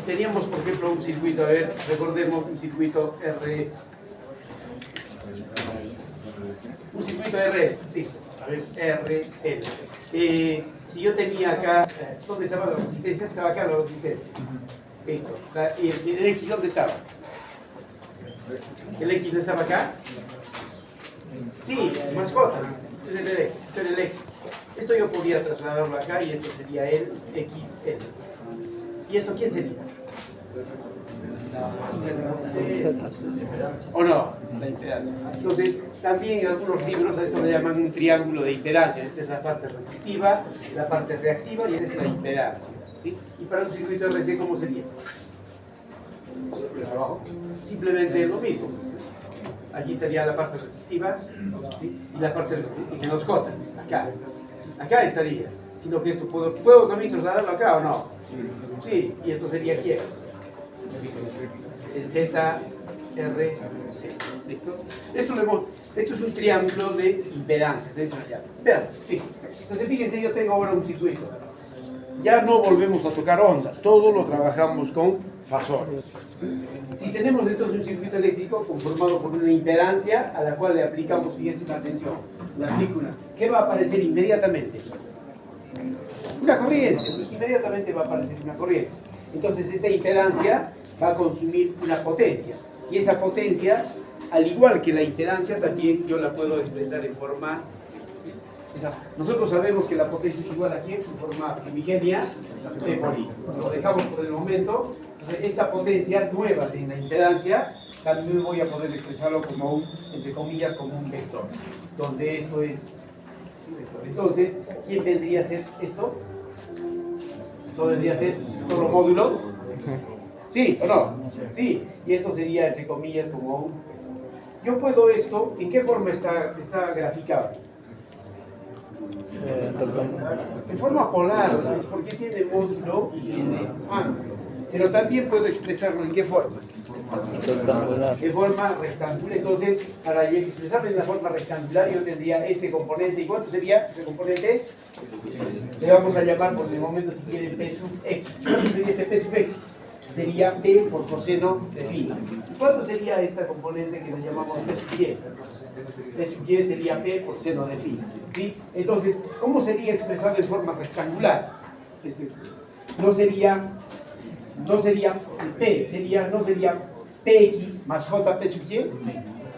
teníamos, por ejemplo, un circuito, a ver, recordemos un circuito R. Un circuito R, listo. A ver, R, L. Si yo tenía acá, ¿dónde estaba la resistencia? Estaba acá la resistencia. Listo. ¿Y el X dónde estaba? ¿El X no estaba acá? Sí, más J. Es el X. Esto era el X. Esto yo podría trasladarlo acá y esto sería el XL. ¿Y esto quién sería? ¿O no? La impedancia. Entonces, también en algunos libros a esto le llaman un triángulo de impedancia. Esta es la parte resistiva, la parte reactiva y esta es la impedancia. ¿Sí? Y para un circuito RC, ¿cómo sería? Simplemente lo mismo. Allí estaría la parte resistiva, ¿sí? Y la parte y menos cosas, acá estaría, sino que esto puedo también trasladarlo acá o no. Sí, y esto sería ¿quién? El ZRC. ¿Listo? Esto es un triángulo de impedancias. Vean, listo. Entonces fíjense, yo tengo ahora un circuito. Ya no volvemos a tocar ondas, todo lo trabajamos con fasores. Si tenemos entonces un circuito eléctrico conformado por una impedancia a la cual le aplicamos, fíjense la atención, le aplico una, ¿qué va a aparecer inmediatamente? Una corriente, pues inmediatamente va a aparecer una corriente. Entonces esta impedancia va a consumir una potencia, y esa potencia, al igual que la impedancia, también yo la puedo expresar en forma... Nosotros sabemos que la potencia es igual aquí en forma primigenia, P por I. Lo dejamos por el momento. Entonces, esta potencia nueva de la impedancia, también voy a poder expresarlo como un, entre comillas, como un vector, donde esto es un vector. Entonces, ¿quién vendría a ser esto? ¿Esto vendría a ser solo módulo? ¿Sí o no? Sí. Y esto sería, entre comillas, como un... Yo puedo esto, ¿en qué forma está graficado? En forma polar, ¿no? Porque tiene módulo y tiene ángulo. Pero también puedo expresarlo en qué forma. De forma rectangular. Entonces, para expresarlo en la forma rectangular, yo tendría este componente. ¿Y cuánto sería ese componente? Le vamos a llamar por el momento, si quieren, P sub X. ¿Cuánto sería este P sub X? Sería P por coseno de phi. ¿Y cuánto sería esta componente que le llamamos P sub Y? P sub Y sería P por seno de phi. ¿Sí? Entonces, ¿cómo sería expresado en forma rectangular? No sería P, no sería PX más JP sub Y.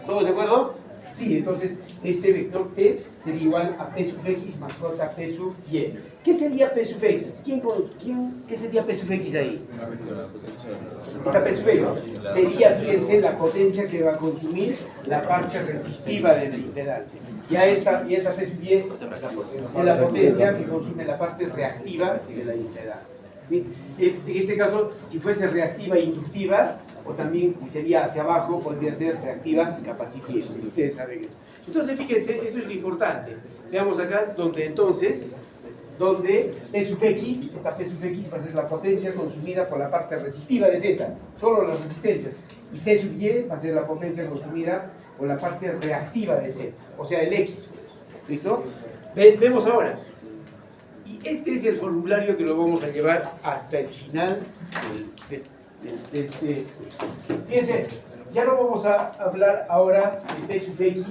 ¿Todos de acuerdo? Sí, entonces este vector P sería igual a P sub X más JP sub Y. ¿Qué sería P sub X? ¿Qué sería P sub X ahí? Esta P sub X sería, fíjense, la potencia que va a consumir la parte resistiva de la impedancia. Y esta P sub Y es la potencia que consume la parte reactiva de la impedancia. ¿Sí? En este caso, si fuese reactiva e inductiva, o también si sería hacia abajo, podría ser reactiva y capacitiva. Ustedes saben eso. Entonces, fíjense, eso es lo importante. Veamos acá, donde P sub X, esta P sub X va a ser la potencia consumida por la parte resistiva de Z, solo las resistencias. Y P sub Y va a ser la potencia consumida por la parte reactiva de Z, o sea, el X. ¿Listo? Vemos ahora. Y este es el formulario que lo vamos a llevar hasta el final de este. Fíjense, ya no vamos a hablar ahora de P sub X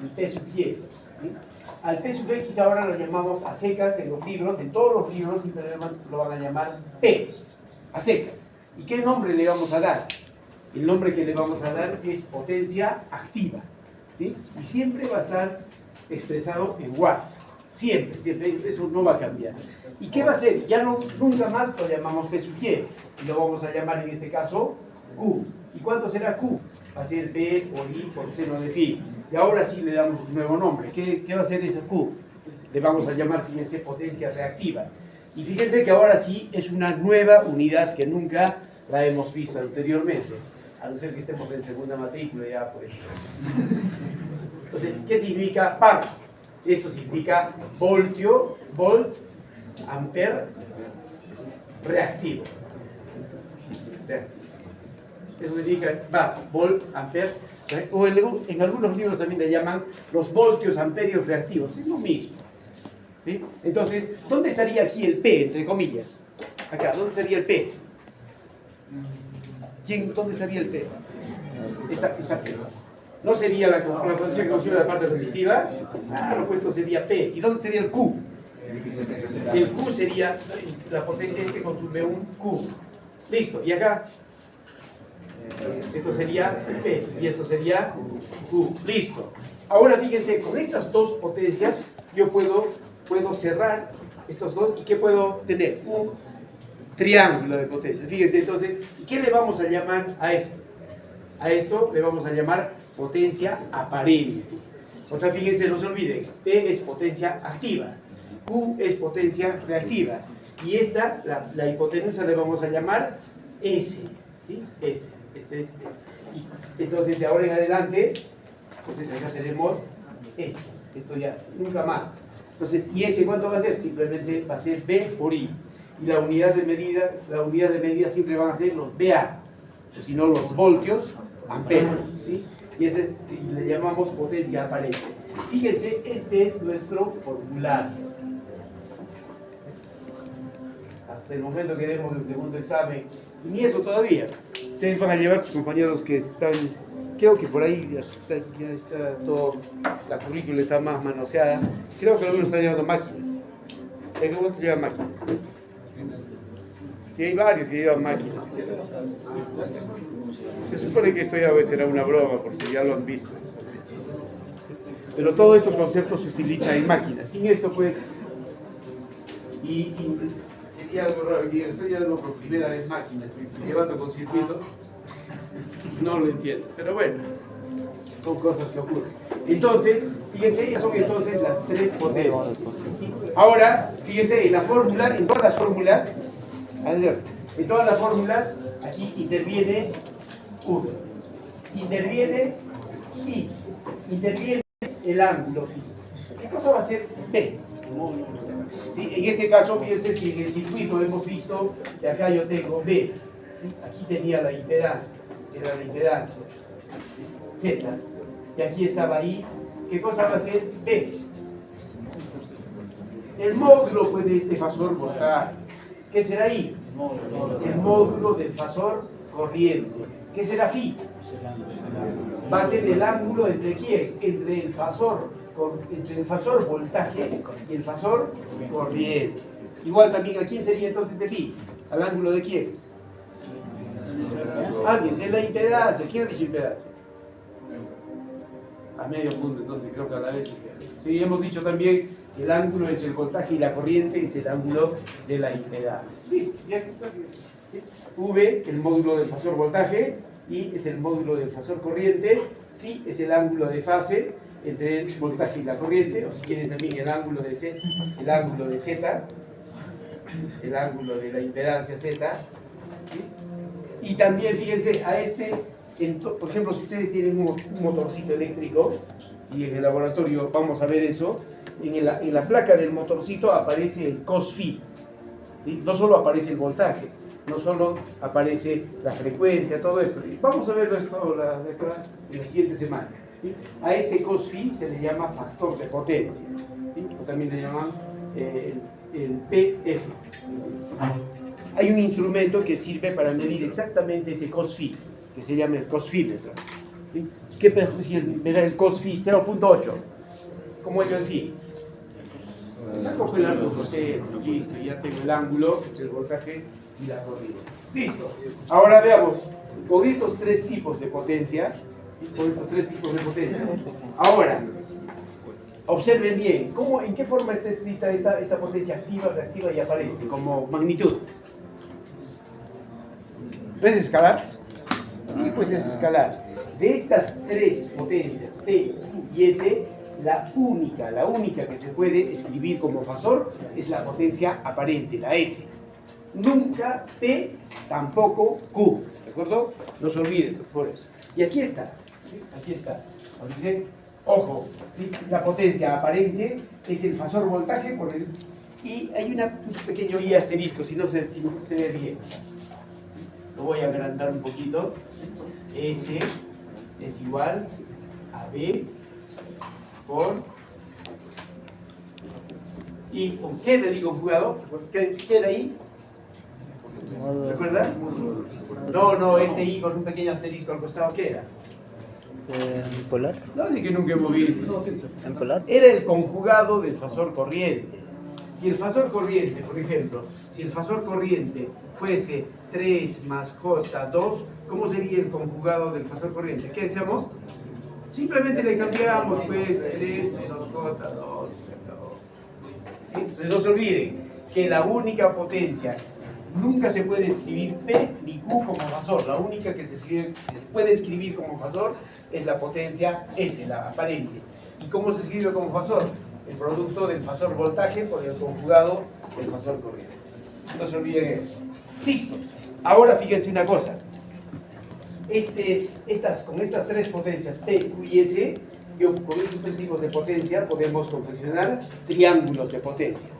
y P sub Y. ¿Sí? Al P sub X ahora lo llamamos a secas en los libros, en todos los libros siempre lo van a llamar P, a secas. ¿Y qué nombre le vamos a dar? El nombre que le vamos a dar es potencia activa. ¿Sí? Y siempre va a estar expresado en watts. Siempre, eso no va a cambiar. ¿Y qué va a ser? Ya nunca más lo llamamos P sub Y, y lo vamos a llamar en este caso Q. ¿Y cuánto será Q? Va a ser P por I por seno de phi. Y ahora sí le damos un nuevo nombre. ¿Qué va a ser esa Q? Le vamos a llamar, fíjense, potencia reactiva. Y fíjense que ahora sí es una nueva unidad que nunca la hemos visto anteriormente. A no ser que estemos en segunda matrícula ya, pues. Entonces, ¿qué significa par? Esto significa volt, ampere, reactivo. Eso significa volt, ampere, o en algunos libros también le llaman los voltios, amperios reactivos. Es lo mismo. ¿Sí? Entonces, ¿dónde estaría aquí el P, entre comillas? Acá, ¿dónde estaría el P? ¿Dónde estaría el P? Esta P. ¿No sería la potencia que consume la parte resistiva? Claro, pues esto sería P. ¿Y dónde sería el Q? El Q sería la potencia que consume un Q. Listo, y acá esto sería P y esto sería Q. Listo. Ahora fíjense, con estas dos potencias yo puedo cerrar estos dos. ¿Y qué puedo tener? Un triángulo de potencia. Fíjense entonces, ¿qué le vamos a llamar a esto? A esto le vamos a llamar potencia aparente. O sea, fíjense, no se olviden, P es potencia activa, Q es potencia reactiva. Y esta, la hipotenusa, le vamos a llamar S. ¿Sí? S. Este es S. Y entonces, de ahora en adelante, entonces acá tenemos S. Esto ya, nunca más. Entonces, ¿y S cuánto va a ser? Simplemente va a ser B por I. Y la unidad de medida siempre van a ser los VA, o si no los voltios, amperes. ¿Sí? Y le llamamos potencia aparente. Fíjense, este es nuestro formulario. Hasta el momento que demos el segundo examen, y ni eso todavía. Ustedes van a llevar a sus compañeros que están, creo que por ahí ya está todo, la currícula está más manoseada. Creo que algunos están llevando máquinas. ¿En cómo te llevan máquinas? Sí, hay varios que llevan máquinas. Se supone que esto ya será una broma porque ya lo han visto. Pero todos estos conceptos se utilizan en máquinas. Sin esto, pues, y sería algo raro. Estoy llevando por primera vez máquinas, llevando con circuito. No lo entiendo. Pero bueno, son cosas que ocurren. Entonces, fíjense, son entonces las tres potencias. Ahora, fíjense, en la fórmula, en todas las fórmulas, aquí interviene U, interviene I, interviene el ángulo phi. ¿Qué cosa va a ser B? ¿Sí? En este caso, fíjense, si en el circuito hemos visto que acá yo tengo B, aquí tenía la impedancia, era la impedancia Z, y aquí estaba I, ¿qué cosa va a ser B? El módulo pues, de este fasor voltaje. ¿Qué será I? El módulo del fasor corriente. ¿Qué será phi? Va a ser el ángulo entre quién? Entre el fasor voltaje y el fasor corriente. Igual también, ¿a quién sería entonces el phi? ¿Al ángulo de quién? Alguien, de la impedancia. ¿Quién dice impedancia? A medio punto, entonces creo que a la vez. Sí, hemos dicho también que el ángulo entre el voltaje y la corriente es el ángulo de la impedancia. Listo, ya está. V, el módulo del fasor voltaje, I es el módulo del fasor corriente, phi es el ángulo de fase entre el voltaje y la corriente, o si quieren también el ángulo de Z, el ángulo de Z, el ángulo de la impedancia Z. ¿Sí? Y también fíjense a por ejemplo, si ustedes tienen un motorcito eléctrico, y en el laboratorio vamos a ver eso, en la placa del motorcito aparece el cos phi. ¿Sí? No solo aparece el voltaje, no solo aparece la frecuencia, todo esto. Y vamos a verlo esto en la siguiente semana. ¿Sí? A este cos phi se le llama factor de potencia. ¿Sí? O también le llaman el PF. Hay un instrumento que sirve para medir exactamente ese cos phi, que se llama el cosfímetro. ¿Sí? ¿Qué pasa si me da el cos phi 0.8? ¿Cómo es el phi? Saco el ángulo cero, listo, ya tengo el ángulo entre el voltaje y la corriente. Listo. Ahora veamos, con estos tres tipos de potencia, ahora, observen bien, ¿en qué forma está escrita esta potencia activa, reactiva y aparente? Como magnitud. ¿No es escalar? Sí, pues es escalar. De estas tres potencias, P, Q y S, la única que se puede escribir como fasor es la potencia aparente, la S. Nunca P, tampoco Q, ¿de acuerdo? No se olviden por eso. Y aquí está, ¿sí? Aquí está. Ojo, ¿sí? La potencia aparente es el fasor voltaje y hay un pequeño I asterisco, si no se ve bien. Lo voy a agrandar un poquito. S es igual a B por y con qué le digo jugado, ¿qué era ahí? ¿Recuerda? No, este I con un pequeño asterisco al costado, ¿qué era? ¿Polar? No, de que nunca hemos visto. ¿En polar? Era el conjugado del fasor corriente. Si el fasor corriente, por ejemplo, si el fasor corriente fuese 3 más J2, ¿cómo sería el conjugado del fasor corriente? ¿Qué decíamos? Simplemente le cambiamos, pues, 3 menos J2. ¿Sí? Entonces no se olviden que la única potencia, nunca se puede escribir P ni Q como fasor. La única que se puede escribir como fasor es la potencia S, la aparente. ¿Y cómo se escribe como fasor? El producto del fasor voltaje por el conjugado del fasor corriente. No se olviden eso. Listo. Ahora fíjense una cosa. Con estas tres potencias P, Q y S, con estos tres tipos de potencia podemos confeccionar triángulos de potencias.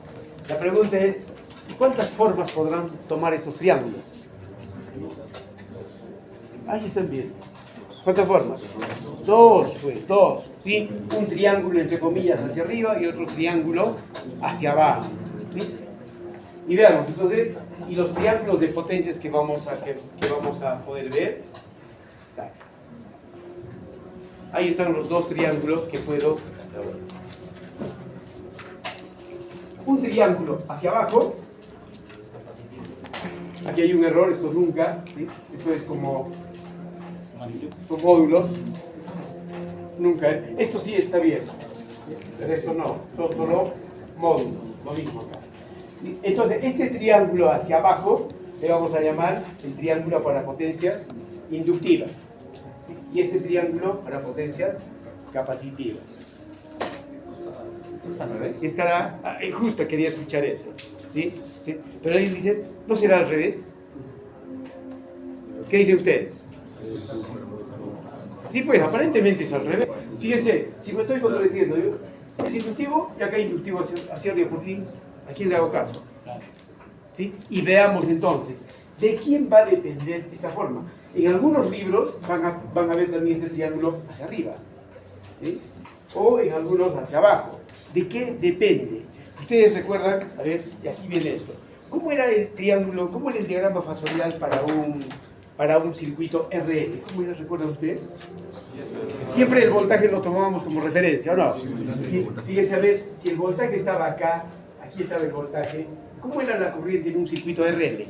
La pregunta es, ¿cuántas formas podrán tomar estos triángulos? Ahí están bien. ¿Cuántas formas? Dos, pues, dos. ¿Sí? Un triángulo entre comillas hacia arriba y otro triángulo hacia abajo. ¿Sí? Y veamos, entonces, y los triángulos de potencias que vamos a poder ver. Ahí están los dos triángulos que puedo. Un triángulo hacia abajo. Aquí hay un error, esto nunca. ¿Sí? Esto es como son módulos. Nunca. Esto sí está bien. Pero eso no. Son solo módulos. Lo mismo acá. Entonces, este triángulo hacia abajo le vamos a llamar el triángulo para potencias inductivas. Y este triángulo para potencias capacitivas. Estará, justo quería escuchar eso. ¿Sí? ¿Sí? Pero ahí dice, ¿no será al revés? ¿Qué dicen ustedes? Sí, pues aparentemente es al revés. Fíjense, si me estoy contradiciendo, yo es inductivo y acá inductivo hacia arriba, por fin, ¿a quién le hago caso? ¿Sí? Y veamos entonces, ¿de quién va a depender esa forma? En algunos libros van a ver también este triángulo hacia arriba, ¿sí? O en algunos hacia abajo. ¿De qué depende? Ustedes recuerdan, a ver, y aquí viene esto. ¿Cómo era el triángulo, cómo era el diagrama fasorial para un circuito RL? ¿Cómo era, recuerdan ustedes? Siempre el voltaje lo tomábamos como referencia, ¿o no? Sí, fíjense a ver, si el voltaje estaba acá, aquí estaba el voltaje, ¿cómo era la corriente en un circuito RL?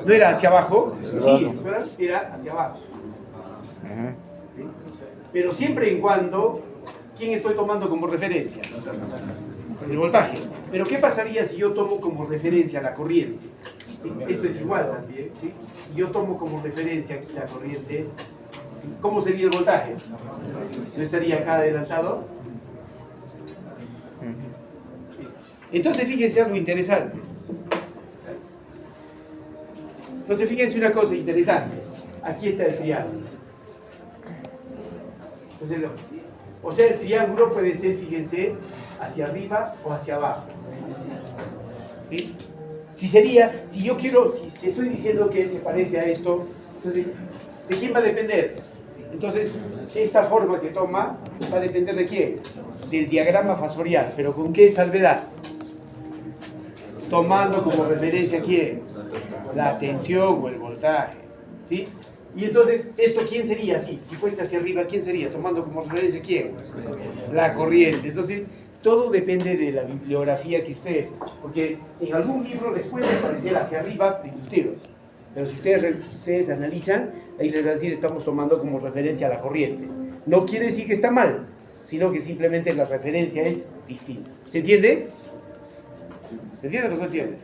¿No era hacia abajo? Sí, era hacia abajo. ¿Sí? Pero siempre y cuando, ¿quién estoy tomando como referencia? El voltaje. Pero ¿qué pasaría si yo tomo como referencia la corriente? ¿Sí? Esto es igual también. ¿Sí? Si yo tomo como referencia aquí la corriente, ¿cómo sería el voltaje? ¿No estaría acá adelantado? Entonces fíjense algo interesante. Entonces fíjense una cosa interesante. Aquí está el triángulo. Entonces, o sea, el triángulo puede ser, fíjense, hacia arriba o hacia abajo. ¿Sí? Si yo quiero, si estoy diciendo que se parece a esto, entonces, ¿de quién va a depender? Entonces, esta forma que toma va a depender de quién? Del diagrama fasorial, pero ¿con qué salvedad? Tomando como referencia ¿quién? La tensión o el voltaje. ¿Sí? Y entonces, ¿esto quién sería? Si fuese hacia arriba, ¿quién sería? Tomando como referencia ¿quién? La corriente. Entonces, todo depende de la bibliografía que usted, porque en algún libro les puede aparecer hacia arriba inductivos, pero si ustedes analizan, ahí les va a decir estamos tomando como referencia la corriente. No quiere decir que está mal, sino que simplemente la referencia es distinta. ¿Se entiende? ¿Se entiende o no se entiende?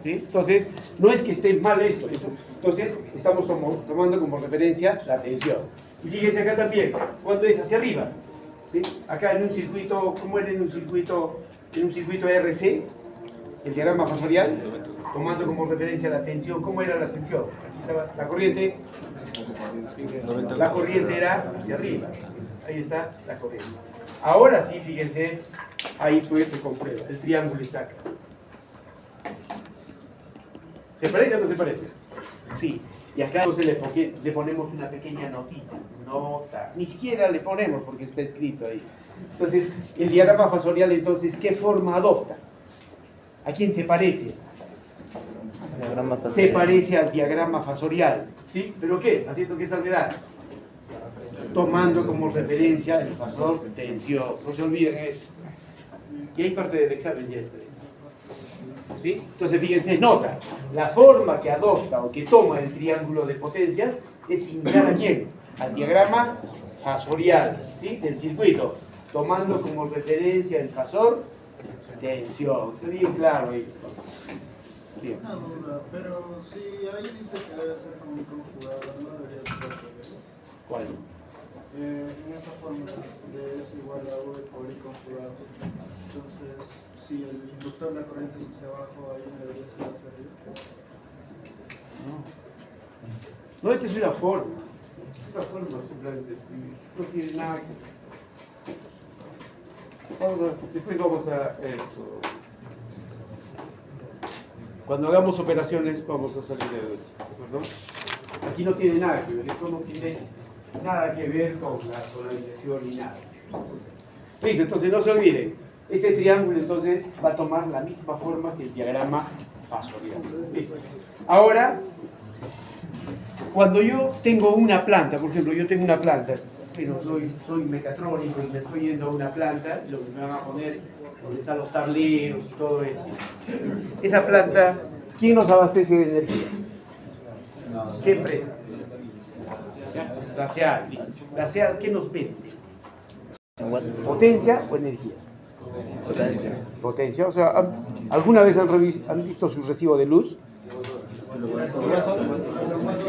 ¿Sí? Entonces, no es que esté mal esto. Entonces, estamos tomando como referencia la tensión. Y fíjense acá también, cuando es hacia arriba. ¿Sí? Acá en un circuito, ¿cómo era en un circuito RC? El diagrama fasorial, tomando como referencia la tensión. ¿Cómo era la tensión? Aquí estaba la corriente. La corriente era hacia arriba. Ahí está la corriente. Ahora sí, fíjense, ahí pues se comprueba. El triángulo está acá. ¿Se parece o no se parece? Sí. Y acá entonces le ponemos una pequeña notita. Nota. Ni siquiera le ponemos porque está escrito ahí. Entonces, el diagrama fasorial, entonces, ¿qué forma adopta? ¿A quién se parece? Diagrama se fasorial. parece al diagrama fasorial. ¿Sí? ¿Pero qué? ¿Haciendo qué salvedad? Tomando como referencia el fasor tensión. No se olviden eso. Y hay parte del examen ya está. ¿Sí? Entonces fíjense, nota, la forma que adopta o que toma el triángulo de potencias es similar a quién? Al diagrama fasorial, ¿sí? Del circuito, tomando como referencia el fasor tensión. Está bien claro ahí. Bien. Una duda, pero si ahí dice que debe ser con conjugado, ¿no debería ser al revés? ¿Cuál? En esa fórmula de S igual a V por I conjugado. Entonces, si el inductor de la corriente es hacia abajo, ahí no debería ser hacia arriba. No, esta es una forma. Es una forma simplemente de escribir. No tiene nada que... Después vamos a esto. Cuando hagamos operaciones vamos a salir de esto, ¿de acuerdo? Aquí no tiene nada que ver, esto no tiene nada que ver con la polarización ni nada. Listo, entonces no se olviden, este triángulo entonces va a tomar la misma forma que el diagrama fasorial. Listo. Ahora, cuando yo tengo una planta, por ejemplo, yo tengo una planta, bueno, soy mecatrónico y me estoy yendo a una planta, lo que me van a poner, donde están los tableros y todo eso. Esa planta, ¿quién nos abastece de energía? ¿Qué empresa? Glacial. Glacial, ¿qué nos vende? ¿Potencia o energía? Potencia. Potencia, o sea, ¿alguna vez han visto su recibo de luz?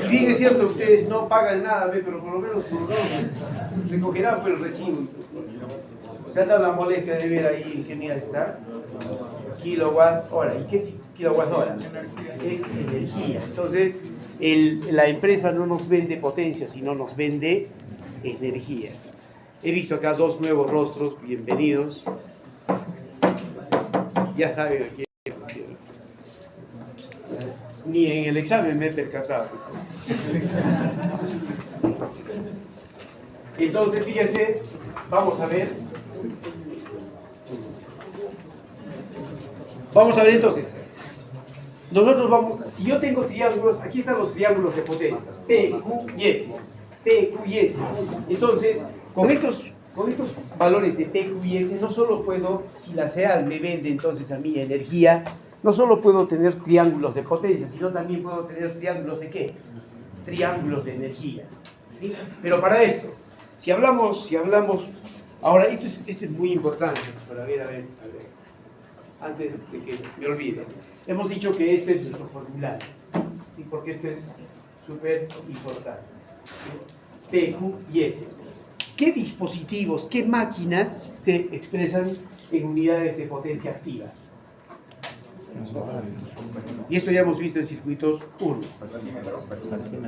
Si bien es cierto, ustedes no pagan nada, pero por lo menos recogerán por el recibo. Se han dado la molestia de ver ahí en qué unidad está. Kilowatt hora. ¿Y qué es kilowatt hora? Es energía. Entonces, la empresa no nos vende potencia, sino nos vende energía. He visto acá dos nuevos rostros, bienvenidos. Ya saben a quién. Ni en el examen me he percatado. Entonces, fíjense, vamos a ver. Vamos a ver entonces. Nosotros vamos, si yo tengo triángulos, aquí están los triángulos de potencia, P, Q y S. P, Q y S. Entonces, con estos valores de P, Q y S, no solo puedo, si la SEAL me vende entonces a mí energía, no solo puedo tener triángulos de potencia, sino también puedo tener triángulos de ¿qué? Triángulos de energía. ¿Sí? Pero para esto, si hablamos, ahora esto es muy importante, para ver, antes de que me olvide. Hemos dicho que este es nuestro formulario, ¿sí? Porque este es súper importante. ¿Sí? P, Q y S. ¿Qué dispositivos, qué máquinas se expresan en unidades de potencia activa? Y esto ya hemos visto en circuitos 1.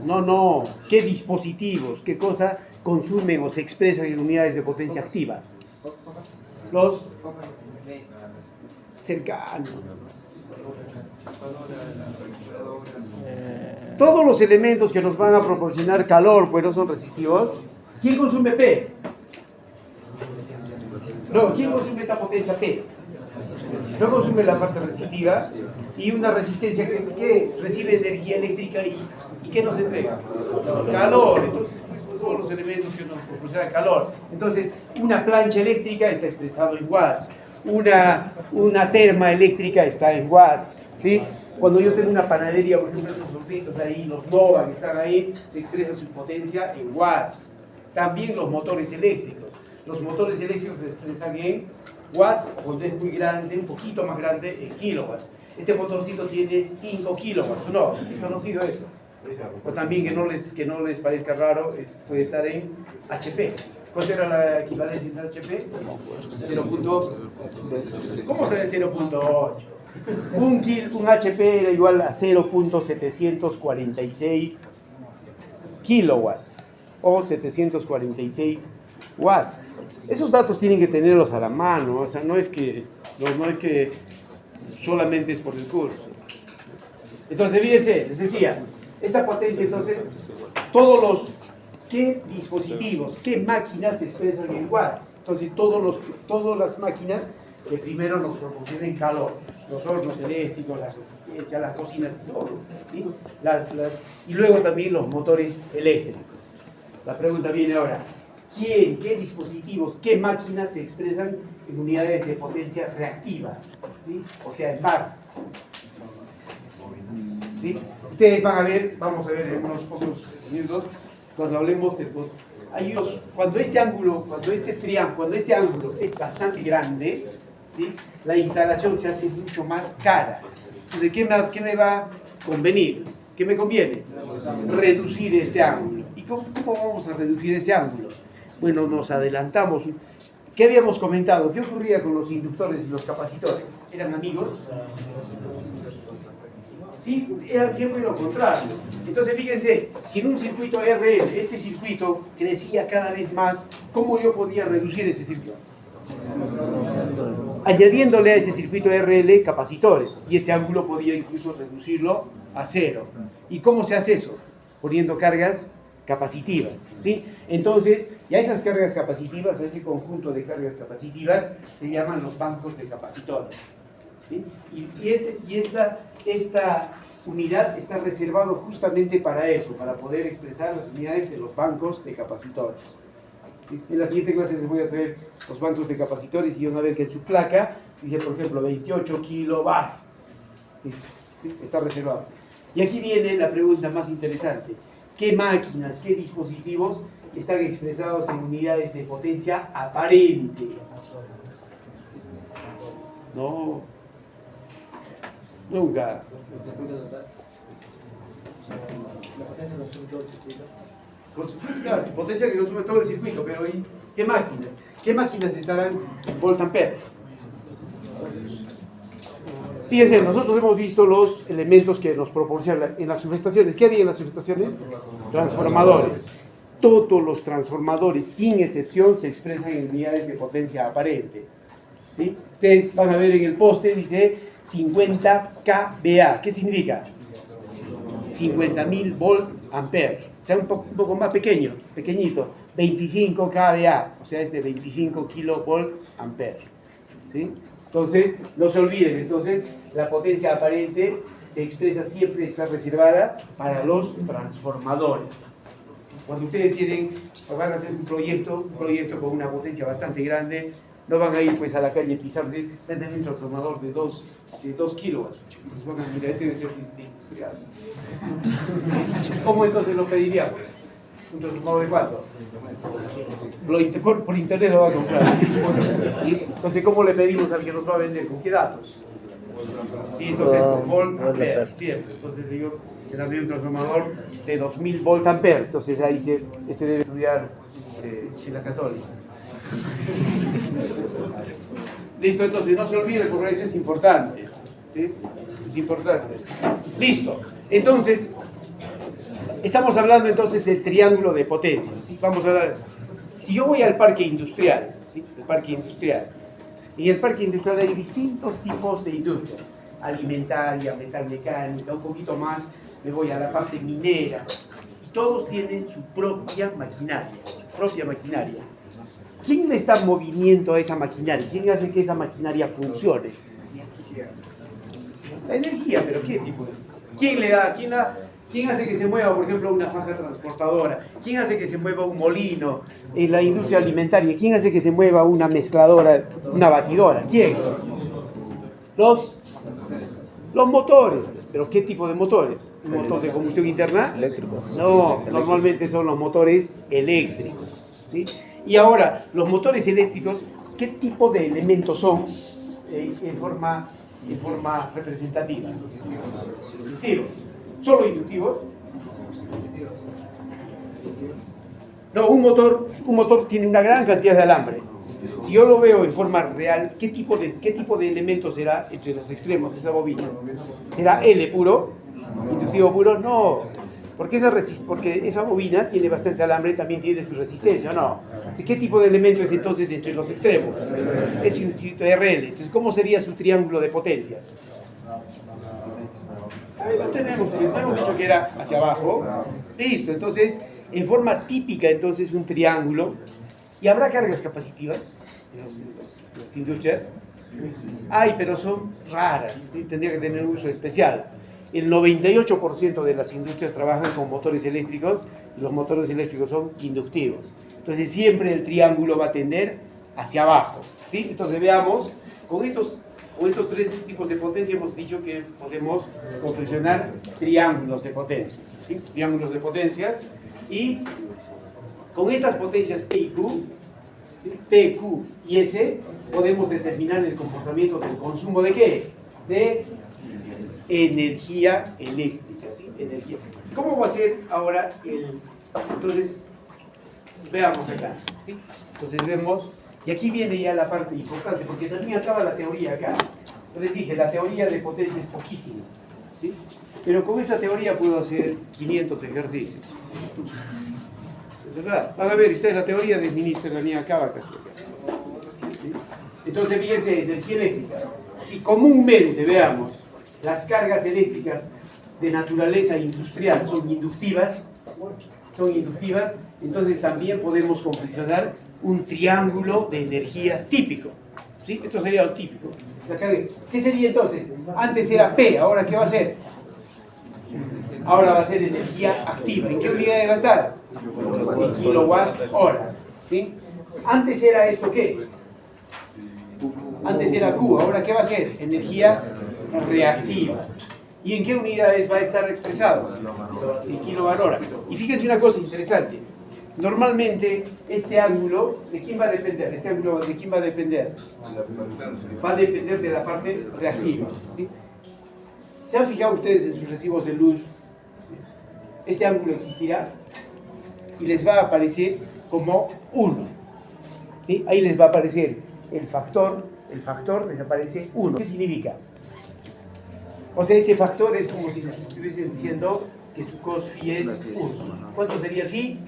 No. ¿Qué dispositivos, qué cosa consumen o se expresan en unidades de potencia activa? Los cercanos. Todos los elementos que nos van a proporcionar calor, pues no son resistivos. ¿Quién consume P? No, ¿quién consume esta potencia P? No consume la parte resistiva y una resistencia que recibe energía eléctrica y ¿qué nos entrega? Calor. Entonces, todos los elementos que nos proporcionan calor. Entonces, una plancha eléctrica está expresado en watts, una terma eléctrica está en watts, ¿sí? Cuando yo tengo una panadería, por ejemplo, estos gorditos ahí, los Nova que están ahí, se expresa su potencia en watts. También los motores eléctricos. Los motores eléctricos se expresan en watts, cuando es muy grande, un poquito más grande, en kilowatts. Este motorcito tiene 5 kilowatts, ¿no? ¿Es conocido eso? O también que no les parezca raro, puede estar en HP. ¿Cuánto era la equivalencia en HP? 0. ¿Cómo se ve 0.8? Un HP era igual a 0.746 kilowatts o 746 watts. Esos datos tienen que tenerlos a la mano, o sea, no es que solamente es por el curso. Entonces, fíjense, les decía, esta potencia, entonces, ¿qué dispositivos, qué máquinas se expresan en watts? Entonces, todas las máquinas que primero nos proporcionen calor, los hornos eléctricos, las resistencias, las cocinas, todo, ¿sí? Y luego también los motores eléctricos. La pregunta viene ahora, qué dispositivos, qué máquinas se expresan en unidades de potencia reactiva, ¿sí? O sea, en bar. ¿Sí? Ustedes van a ver, vamos a ver en unos pocos minutos, cuando hablemos de... Cuando este ángulo es bastante grande, ¿sí? La instalación se hace mucho más cara. Entonces, ¿qué me va a convenir? ¿Qué me conviene? Reducir este ángulo. ¿Y cómo vamos a reducir ese ángulo? Bueno, nos adelantamos. ¿Qué habíamos comentado? ¿Qué ocurría con los inductores y los capacitores? ¿Eran amigos? Sí, era siempre lo contrario. Entonces, fíjense, si en un circuito RL, este circuito crecía cada vez más, ¿cómo yo podía reducir ese circuito? Añadiéndole a ese circuito RL capacitores, y ese ángulo podía incluso reducirlo a cero. ¿Y cómo se hace eso? Poniendo cargas capacitivas, ¿sí? Entonces, y a esas cargas capacitivas, a ese conjunto de cargas capacitivas, se llaman los bancos de capacitores, ¿sí? Y esta unidad está reservado justamente para eso, para poder expresar las unidades de los bancos de capacitores. ¿Sí? En la siguiente clase les voy a traer los bancos de capacitores y van a ver que en su placa dice, por ejemplo, 28 kilobar. ¿Sí? Está reservado. Y aquí viene la pregunta más interesante. ¿Qué máquinas, qué dispositivos están expresados en unidades de potencia aparente? No. Nunca. La potencia consume todo el circuito. Claro, potencia que consume todo el circuito, pero ¿y qué máquinas? ¿Qué máquinas estarán en volt-ampere? Fíjense, nosotros hemos visto los elementos que nos proporcionan en las subestaciones. ¿Qué había en las subestaciones? Transformadores. Todos los transformadores, sin excepción, se expresan en unidades de potencia aparente. ¿Sí? Ustedes van a ver en el poste, dice 50 kVA. ¿Qué significa? 50.000 volt ampere. O sea, un poco más pequeñito. 25 kVA, o sea, es de 25 kilovolt ampere. ¿Sí? Entonces, no se olviden, entonces, la potencia aparente se expresa siempre, está reservada para los transformadores. Cuando ustedes van a hacer un proyecto con una potencia bastante grande, no van a ir pues a la calle y pisar, venden un transformador de 2 kilowatts. Pues van a mirar, este debe ser industrial. ¿Cómo entonces lo pediríamos? ¿Un transformador de cuánto? Por internet lo va a comprar. ¿Sí? Entonces, ¿cómo le pedimos al que nos va a vender? ¿Con qué datos? Sí, entonces, con volt ampere, siempre. Entonces le digo que le doy un transformador de 2000 volt ampere. Entonces ahí este debe estudiar en la Católica. Listo, entonces no se olvide porque eso es importante. ¿Sí? Es importante. Listo. Entonces, estamos hablando entonces del triángulo de potencias. ¿Sí? Vamos a hablar. Si yo voy al parque industrial, ¿sí? El parque industrial. En el parque industrial hay distintos tipos de industria. Alimentaria, metalmecánica, un poquito más. Me voy a la parte minera. Y todos tienen su propia maquinaria. ¿Quién le está movimiento a esa maquinaria? ¿Quién hace que esa maquinaria funcione? La energía, pero ¿qué tipo de? ¿Quién le da? ¿Quién hace que se mueva, por ejemplo, una faja transportadora? ¿Quién hace que se mueva un molino en la industria alimentaria? ¿Quién hace que se mueva una mezcladora, una batidora? ¿Quién? Los motores. ¿Pero qué tipo de motores? ¿Un motor de combustión interna? Eléctricos. No, normalmente son los motores eléctricos. ¿Sí? Y ahora, los motores eléctricos, ¿qué tipo de elementos son en forma representativa? Inductivos. ¿Solo inductivos? No, un motor tiene una gran cantidad de alambre. Si yo lo veo en forma real, ¿qué tipo de elemento será entre los extremos de esa bobina? ¿Será L puro? ¿Inductivo puro? No. Porque esa bobina tiene bastante alambre, también tiene su resistencia, ¿o no? ¿Qué tipo de elemento es entonces entre los extremos? Es un circuito RL. Entonces, ¿cómo sería su triángulo de potencias? Ahí lo tenemos, hemos dicho que era hacia abajo. Listo, entonces, en forma típica, entonces, un triángulo. ¿Y habrá cargas capacitivas? las industrias? Hay, pero son raras, ¿sí? Tendría que tener un uso especial. El 98% de las industrias trabajan con motores eléctricos y los motores eléctricos son inductivos. Entonces siempre el triángulo va a tender hacia abajo, ¿sí? Entonces veamos, con estos tres tipos de potencia hemos dicho que podemos confeccionar triángulos de potencia, ¿sí? Triángulos de potencia, y con estas potencias P y Q, P, Q y S, podemos determinar el comportamiento del consumo de ¿qué? De energía eléctrica, ¿sí? Energía. ¿Cómo va a ser ahora el...? Entonces, veamos acá, ¿sí? Entonces vemos, y aquí viene ya la parte importante, porque también acaba la teoría acá. Les dije, la teoría de potencia es poquísima, ¿sí? Pero con esa teoría puedo hacer 500 ejercicios. ¿Es verdad? Van a ver, esta es la teoría del ministro Daniel Cábacas. ¿Sí? Entonces, fíjense, energía eléctrica. Si comúnmente, veamos, las cargas eléctricas de naturaleza industrial son inductivas, entonces también podemos confeccionar un triángulo de energías típico, ¿sí? Esto sería lo típico. ¿Qué sería entonces? Antes era P, ¿ahora qué va a ser? Ahora va a ser energía activa. ¿En qué unidad va a estar? En kilowatt hora, ¿sí? Antes era esto, ¿qué? Antes era Q, ¿ahora qué va a ser? Energía reactiva. ¿Y en qué unidades va a estar expresado? En kilowatt hora. Y fíjense una cosa interesante. Normalmente, este ángulo, ¿de quién va a depender? ¿Este ángulo de quién va a depender? Va a depender de la parte reactiva, ¿sí? ¿Se han fijado ustedes en sus recibos de luz? Este ángulo existirá y les va a aparecer como 1. ¿Sí? Ahí les va a aparecer el factor les aparece 1. ¿Qué significa? O sea, ese factor es como si les estuviesen diciendo que su cos phi es 1. ¿Cuánto sería phi?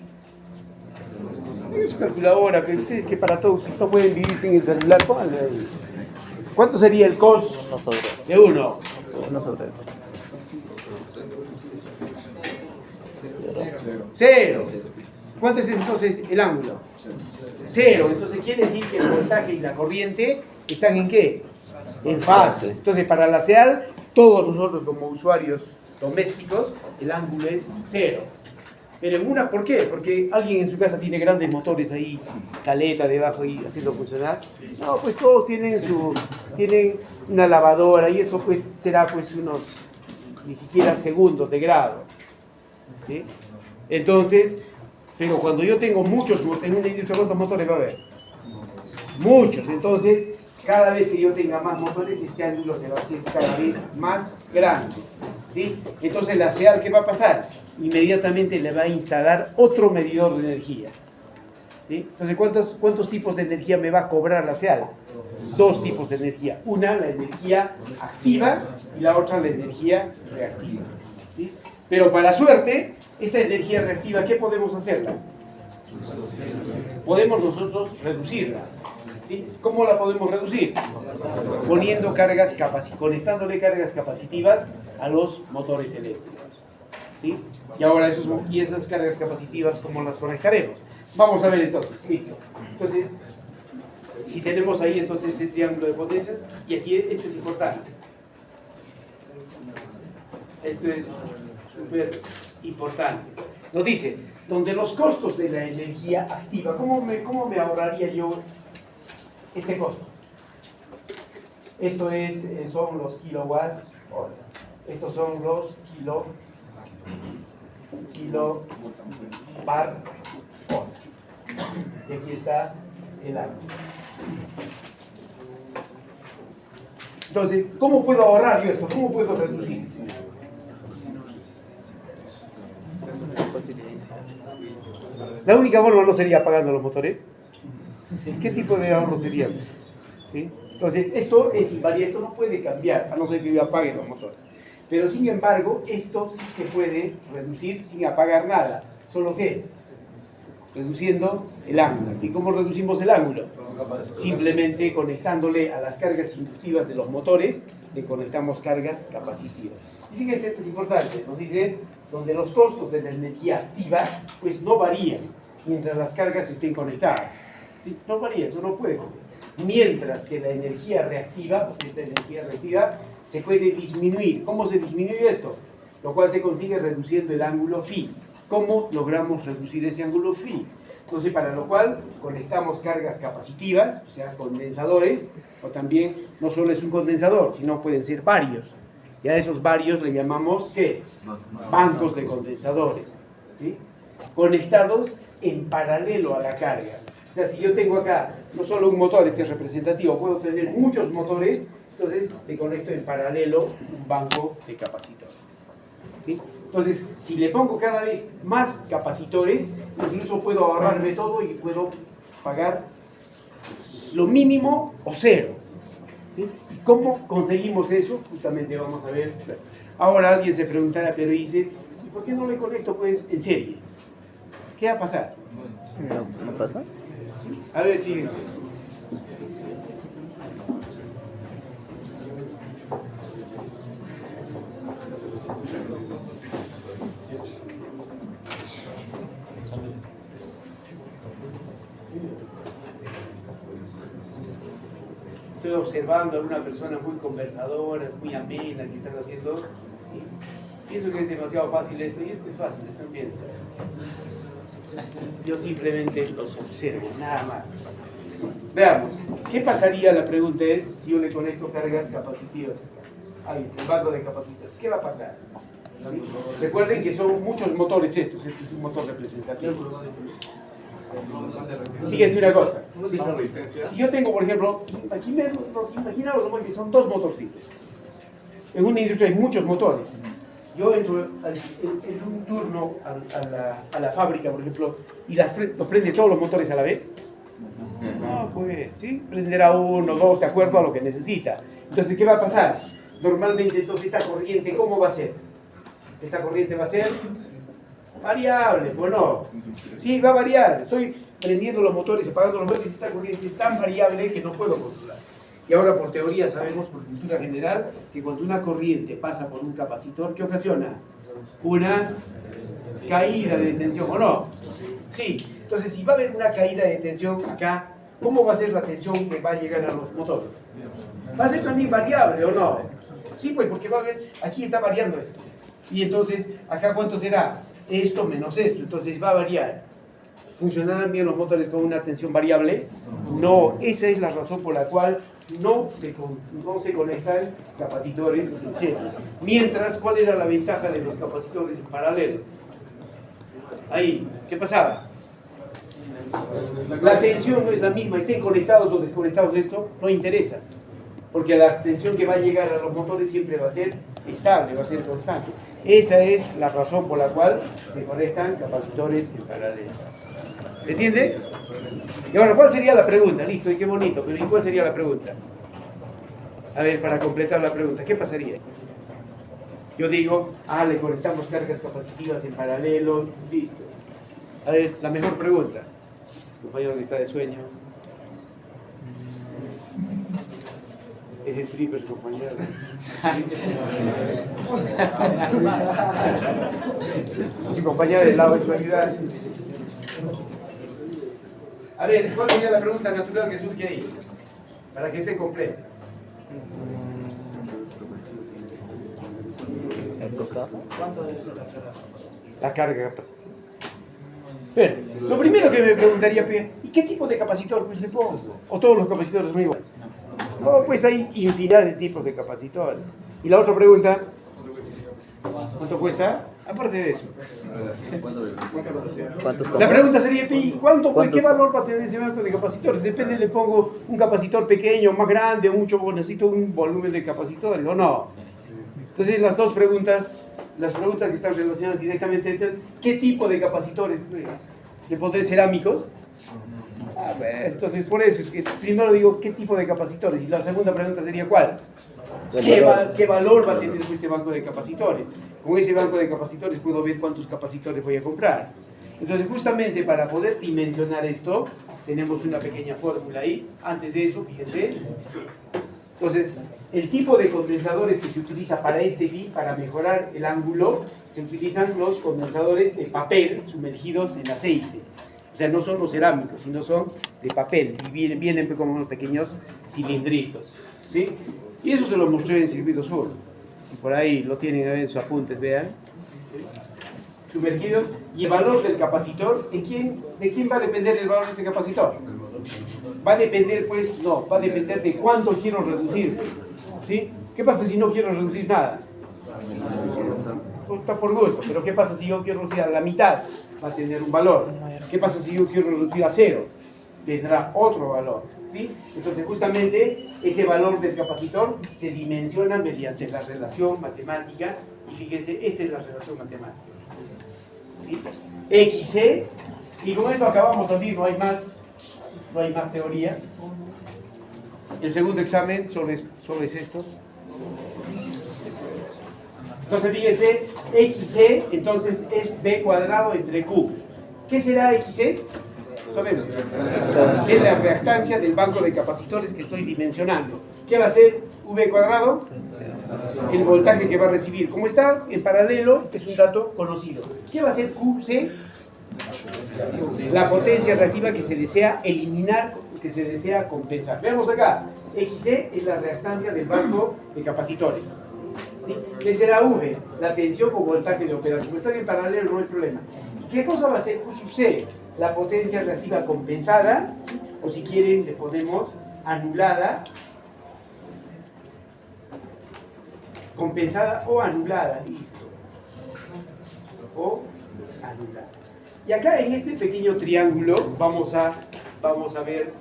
Es calculadora, pero ustedes que para todos no pueden vivir sin el celular, pónganle ahí. ¿Cuánto sería el cos de 1? 1 sobre 0. ¿Cuánto es entonces el ángulo? 0. Entonces quiere decir que el voltaje y la corriente están ¿en qué? En fase. Entonces para la SEAL, todos nosotros como usuarios domésticos, el ángulo es 0. Pero en una, ¿por qué? Porque alguien en su casa tiene grandes motores ahí, caleta debajo ahí haciendo funcionar. No, pues todos tienen una lavadora y eso pues será pues unos ni siquiera segundos de grado, ¿sí? Entonces, pero cuando yo tengo muchos, en una industria, ¿cuántos motores va a haber? Muchos. Entonces, cada vez que yo tenga más motores, este ángulo se va a hacer cada vez más grande, ¿sí? Entonces la SEAL, ¿qué va a pasar? Inmediatamente le va a instalar otro medidor de energía, ¿sí? Entonces, ¿cuántos tipos de energía me va a cobrar la SEAL? 2 tipos de energía. Una, la energía activa, y la otra, la energía reactiva, ¿sí? Pero para suerte, esta energía reactiva, ¿qué podemos hacerla? Podemos nosotros reducirla, ¿sí? ¿Cómo la podemos reducir? Poniendo conectándole cargas capacitivas a los motores eléctricos, ¿sí? Y ahora esas cargas capacitivas, ¿cómo las conectaremos? Vamos a ver entonces, listo. Entonces, si tenemos ahí entonces este triángulo de potencias, y aquí esto es importante. Esto es súper importante. Nos dice, donde los costos de la energía activa, ¿cómo me ahorraría yo este costo? Esto son los kilowatt hora. Estos son los kilobar hora. Y aquí está el ángulo. Entonces, ¿cómo puedo ahorrar yo esto? ¿Cómo puedo reducir? La única forma no sería apagando los motores. ¿Qué tipo de ahorro sería? ¿Sí? Entonces, esto es invariable, esto no puede cambiar, a no ser que yo apague los motores. Pero sin embargo, esto sí se puede reducir sin apagar nada. ¿Solo qué? Reduciendo el ángulo. ¿Y cómo reducimos el ángulo? Simplemente conectándole a las cargas inductivas de los motores, le conectamos cargas capacitivas. Y fíjense, esto es importante, nos dice, donde los costos de la energía activa, pues no varían mientras las cargas estén conectadas. ¿Sí? No varía, eso no puede cambiar. mientras que la energía reactiva, pues esta energía reactiva, se puede disminuir. ¿Cómo se disminuye esto? Lo cual se consigue reduciendo el ángulo phi. ¿Cómo logramos reducir ese ángulo phi? Entonces, para lo cual conectamos cargas capacitivas, o sea, condensadores, o también no solo es un condensador, sino pueden ser varios. Y a esos varios le llamamos, ¿qué? Bancos de condensadores, ¿sí? Conectados en paralelo a la carga. O sea, si yo tengo acá no solo un motor, este es representativo, puedo tener muchos motores, entonces le conecto en paralelo un banco de capacitores, ¿sí? Entonces, si le pongo cada vez más capacitores, incluso puedo ahorrarme todo y puedo pagar lo mínimo o cero, ¿sí? ¿Y cómo conseguimos eso? Justamente vamos a ver. Ahora alguien se preguntará, pero dice, ¿por qué no le conecto pues en serie? ¿Qué va a pasar? ¿No pasa? A ver, fíjense. Estoy observando a una persona muy conversadora, muy amena, que están haciendo. Sí. Pienso que es demasiado fácil esto, y esto es fácil, están bien. Yo simplemente los observo, nada más. Veamos, ¿qué pasaría? La pregunta es, si yo le conecto cargas capacitivas ahí, el banco de capacitores, ¿qué va a pasar? ¿Sí? Recuerden que son muchos motores estos, este es un motor representativo. Fíjense una cosa, si yo tengo, por ejemplo, aquí nos imaginamos que son dos motorcitos. En una industria hay muchos motores. Yo entro en un turno a la fábrica, por ejemplo, y los prende todos los motores a la vez. No, pues, ¿sí? Prenderá uno, dos, de acuerdo a lo que necesita. Entonces, ¿qué va a pasar? Normalmente, entonces, esta corriente, ¿cómo va a ser? Esta corriente va a ser variable, bueno, sí, va a variar. Estoy prendiendo los motores, apagando los motores, y esta corriente es tan variable que no puedo controlar. Y ahora por teoría sabemos, por cultura general, que cuando una corriente pasa por un capacitor, ¿qué ocasiona? Una caída de tensión, ¿o no? Sí. Entonces, si va a haber una caída de tensión acá, ¿cómo va a ser la tensión que va a llegar a los motores? Va a ser también variable, ¿o no? Sí, pues porque va a haber, aquí está variando esto. Y entonces, acá ¿cuánto será? Esto menos esto, entonces va a variar. ¿Funcionarán bien los motores con una tensión variable? No, esa es la razón por la cual no se conectan capacitores en serie. Mientras, ¿cuál era la ventaja de los capacitores en paralelo? Ahí, ¿qué pasaba? La tensión no es la misma, estén conectados o desconectados de esto, no interesa. Porque la tensión que va a llegar a los motores siempre va a ser estable, va a ser constante. Esa es la razón por la cual se conectan capacitores en paralelo. ¿Se entiende? Y ahora, ¿cuál sería la pregunta? Listo, y qué bonito, pero ¿y cuál sería la pregunta? A ver, para completar la pregunta, ¿qué pasaría? Yo digo, le conectamos cargas capacitivas en paralelo, listo. A ver, la mejor pregunta. Compañero que está de sueño. Ese stripper, compañero. Su compañera del lado de su ayuda. A ver, ¿cuál sería la pregunta natural que surge ahí? Para que esté completa. ¿Cuánto debe ser la carga? La carga capacitiva. Pero, lo primero que me preguntaría, ¿y qué tipo de capacitor pues le pongo? ¿O todos los capacitores son iguales? No, pues hay infinidad de tipos de capacitores. Y la otra pregunta, ¿cuánto cuesta? Aparte de eso. La pregunta sería, ¿qué valor va a tener ese banco de capacitores? Depende, le pongo un capacitor pequeño, más grande, mucho, necesito un volumen de capacitores, ¿o no? Entonces, las dos preguntas, las preguntas que están relacionadas directamente a estas, ¿qué tipo de capacitores? ¿Le pondré cerámicos? Bueno, entonces, por eso, es que primero digo, ¿qué tipo de capacitores? Y la segunda pregunta sería, ¿cuál? ¿Qué valor va a tener este banco de capacitores? Con ese banco de capacitores puedo ver cuántos capacitores voy a comprar. Entonces, justamente para poder dimensionar esto, tenemos una pequeña fórmula ahí. Antes de eso, fíjense. Entonces, el tipo de condensadores que se utiliza para este fin, para mejorar el ángulo, se utilizan los condensadores de papel sumergidos en aceite. sea, no son los cerámicos, sino son de papel, y vienen como unos pequeños cilindritos, ¿sí? Y eso se lo mostré en circuito sur. Y por ahí lo tienen en sus apuntes, vean. Sumergido. Y el valor del capacitor, ¿de quién va a depender el valor de este capacitor? Va a depender, pues, no, va a depender de cuánto quiero reducir, ¿sí? ¿Qué pasa si no quiero reducir nada? Está por gusto, pero ¿qué pasa si yo quiero reducir a la mitad? Va a tener un valor. ¿Qué pasa si yo quiero reducir a 0? Tendrá otro valor, ¿sí? Entonces, justamente, ese valor del capacitor se dimensiona mediante la relación matemática, y fíjense, esta es la relación matemática, ¿sí? XC, y con esto acabamos también, no hay más teoría. El segundo examen solo es esto. Entonces fíjense, XC entonces es B cuadrado entre Q. ¿Qué será XC? Sabemos. Es la reactancia del banco de capacitores que estoy dimensionando. ¿Qué va a ser V cuadrado? El voltaje que va a recibir. Como está en paralelo, es un dato conocido. ¿Qué va a ser QC? La potencia reactiva que se desea eliminar, que se desea compensar. Veamos acá. XC es la reactancia del banco de capacitores. ¿Sí? ¿Qué será V? La tensión o voltaje de operación. Como están en paralelo no hay problema. ¿Y qué cosa va a ser Q sub C? La potencia reactiva compensada, o si quieren le ponemos anulada, compensada o anulada, listo. O anulada. Y acá en este pequeño triángulo vamos a ver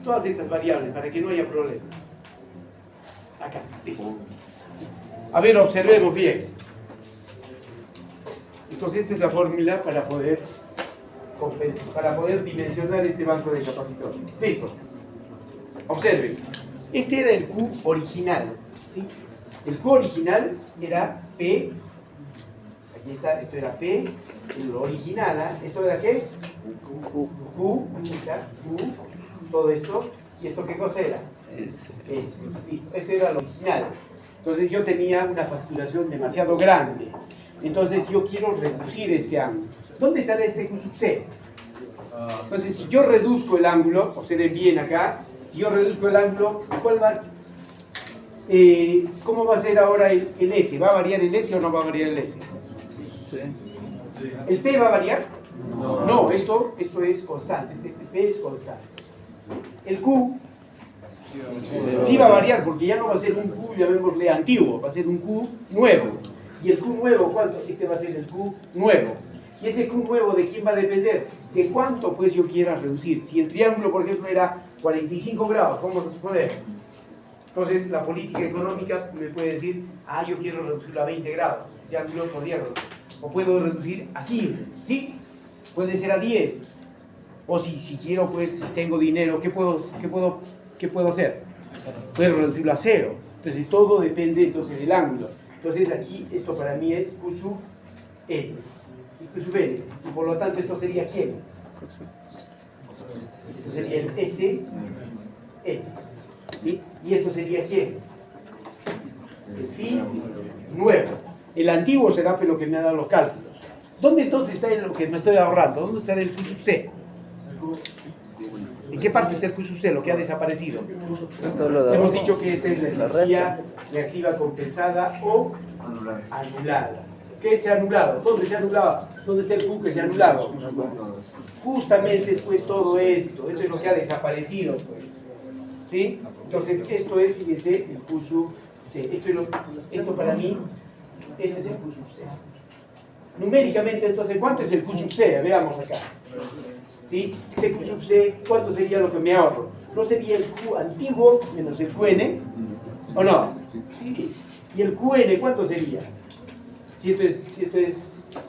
todas estas variables para que no haya problema. Acá, listo. A ver, observemos bien. Entonces esta es la fórmula para poder dimensionar este banco de capacitores. Listo. Observen. Este era el Q original, ¿sí? El Q original era P. Aquí está, esto era P. El original, ¿eh? ¿Esto era qué? Q. Todo esto. ¿Y esto qué cosa era? Listo. Este era el original. Entonces yo tenía una facturación demasiado grande. Entonces yo quiero reducir este ángulo. ¿Dónde estará este Q sub C? Entonces si yo reduzco el ángulo, observen bien acá, si yo reduzco el ángulo, ¿cómo va a ser ahora el S? ¿Va a variar el S o no va a variar el S? Sí. ¿El P va a variar? No, esto es constante, este P es constante. El Q sí va a variar porque ya no va a ser un Q, llamémosle antiguo, va a ser un Q nuevo. ¿Y el Q nuevo cuánto? Este va a ser el Q nuevo. ¿Y ese Q nuevo de quién va a depender? De cuánto pues yo quiera reducir. Si el triángulo, por ejemplo, era 45 grados, vamos a suponer. Entonces la política económica me puede decir, yo quiero reducirlo a 20 grados. Ese ángulo podría reducir. O puedo reducir a 15, ¿sí? Puede ser a 10. O si quiero, pues, si tengo dinero, ¿qué puedo hacer? Puedo reducirlo a 0. Entonces todo depende entonces del ángulo. Entonces aquí esto para mí es Q sub N. Y Q sub N. Y por lo tanto esto sería ¿quién? Esto sería el S N. ¿Sí? Y esto sería ¿quién? El phi nuevo. El antiguo será lo que me ha dado los cálculos. ¿Dónde entonces está lo que me estoy ahorrando? ¿Dónde está el Q sub C? ¿En qué parte está el Q sub C? Lo que ha desaparecido. Hemos dicho que esta es la energía reactiva compensada o anulada. ¿Qué se ha anulado? ¿Dónde se ha anulado? ¿Dónde está el Q que se ha anulado? Justamente después todo esto. Esto es lo que ha desaparecido, pues. ¿Sí? Entonces esto es, fíjense, el Q sub C. Esto para mí, este es el Q sub C. Numéricamente, entonces, ¿cuánto es el Q sub C? Veamos acá. ¿Sí? Este Q sub C, ¿cuánto sería lo que me ahorro? ¿No sería el Q antiguo menos el QN? ¿O no? Sí. ¿Y el QN cuánto sería? Si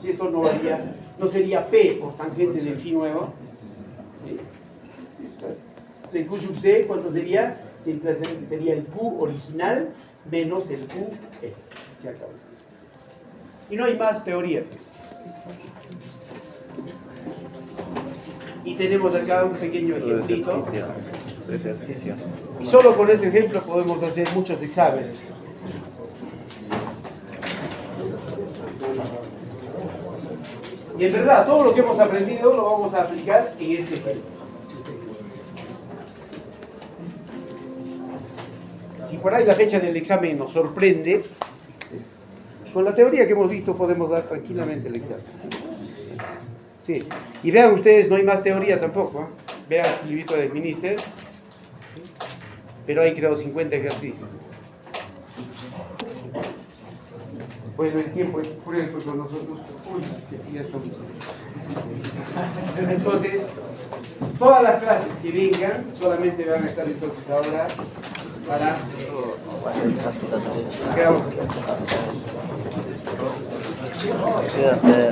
esto no varía, ¿no sería P por tangente del phi nuevo? ¿Sí? El Q sub C, ¿cuánto sería? Sería el Q original menos el QN. Se acabó. Y no hay más teorías. Y tenemos acá un pequeño ejemplito. Ejercicio. Y solo con este ejemplo podemos hacer muchos exámenes. Y en verdad, todo lo que hemos aprendido lo vamos a aplicar en este ejemplo. Si por ahí la fecha del examen nos sorprende, con la teoría que hemos visto podemos dar tranquilamente el examen. Sí. Y vean ustedes, no hay más teoría tampoco. ¿Eh? Vean el librito del Minister, pero hay creado 50 ejercicios. Bueno, el tiempo es cruel con nosotros. Uy, ya estamos. Entonces, todas las clases que vengan solamente van a estar entonces ahora para... ¿Qué vamos a hacer? Quiero hacer